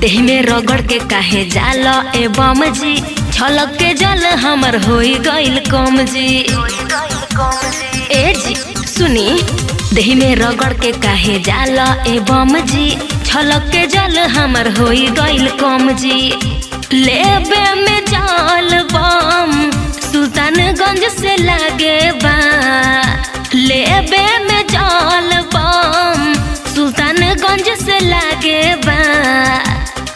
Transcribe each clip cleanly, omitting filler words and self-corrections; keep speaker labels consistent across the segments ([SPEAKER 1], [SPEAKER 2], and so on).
[SPEAKER 1] देह में रगड़ के काहे जाल ए बम जी, छलक के जल हमर होई गइल कम जी। ए जी सुनी, देह में रगड़ के काहे जाल ए बम जी, छलक के जल हमर होई गइल कम जी। लेबे में जाल बम सुल्तानगंज से लागे बा, लेबे में जाल बम सुल्तानगंज से लागे बा।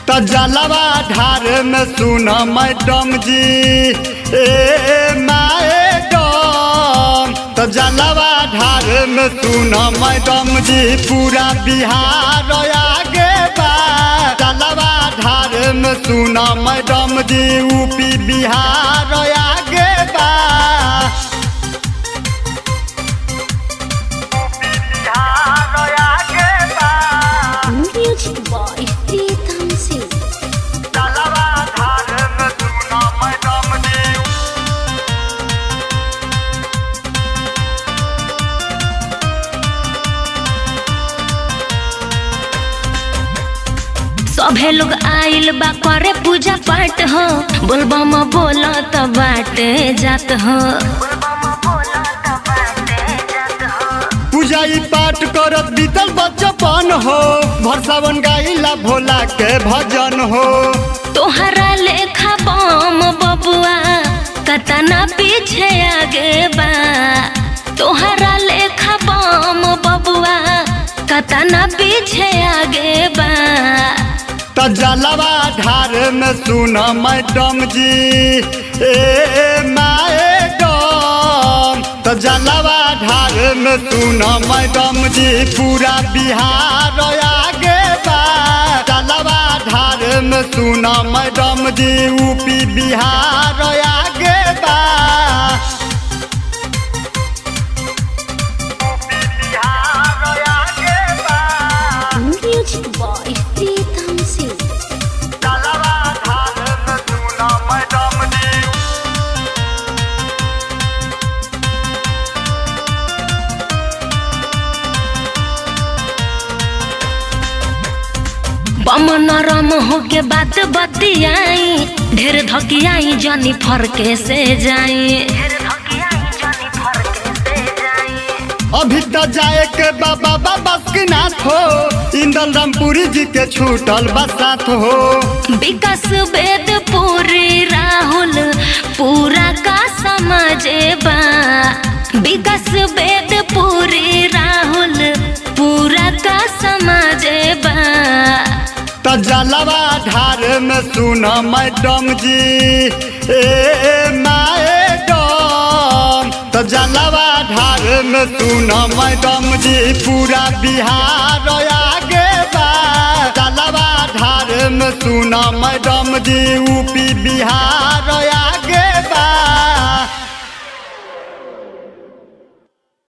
[SPEAKER 2] त जलवा ढार में सुना मैडम जी, ए मैडम त जलवा ढार में सुना मैडम जी, पूरा बिहार आगे बा। जलवा ढार में सुना मैडम जी, यूपी बिहार आगे बा।
[SPEAKER 1] सभे लोग आइल बा करे पूजा पाठ हो, बोलबम बोल त बाटे जात हो।
[SPEAKER 2] पूजा पाठ करत बीतल बचपन हो, भर सावन गाइला भोला के भजन हो।
[SPEAKER 1] तोहरा लेखा बम बबुआ कतना पीछे आगे बा, तोहरा लेखा बम बबुआ कतना पीछे आगे बा।
[SPEAKER 2] त जलवा ढार में सुना मैडम जी, ए मैडम त जलवा ढार में सुना मैडम जी, पूरा बिहार आगे बा। जलवा ढार में सुना मैडम जी, यूपी बिहार आगे बा।
[SPEAKER 1] बम नरम हो के बात बतियाई, ढेर धकियाई जनी फरके से जाई।
[SPEAKER 2] अभी तो जाए के बाबा बासुकीनाथ हो, इंदल रामपुरी जी के छूटल बसात हो।
[SPEAKER 1] विकास वेदपुरी राहुल पूरा का समझे बा, विकास वेदपुरी राहुल पूरा का समझे बा।
[SPEAKER 2] त जलवा ढार में सुना मैडम जी, ए मैडम त जलवा ढार में सुना मैडम जी, पूरा बिहार आगे बा। जलवा ढार में सुना मैडम जी, यूपी बिहार आगे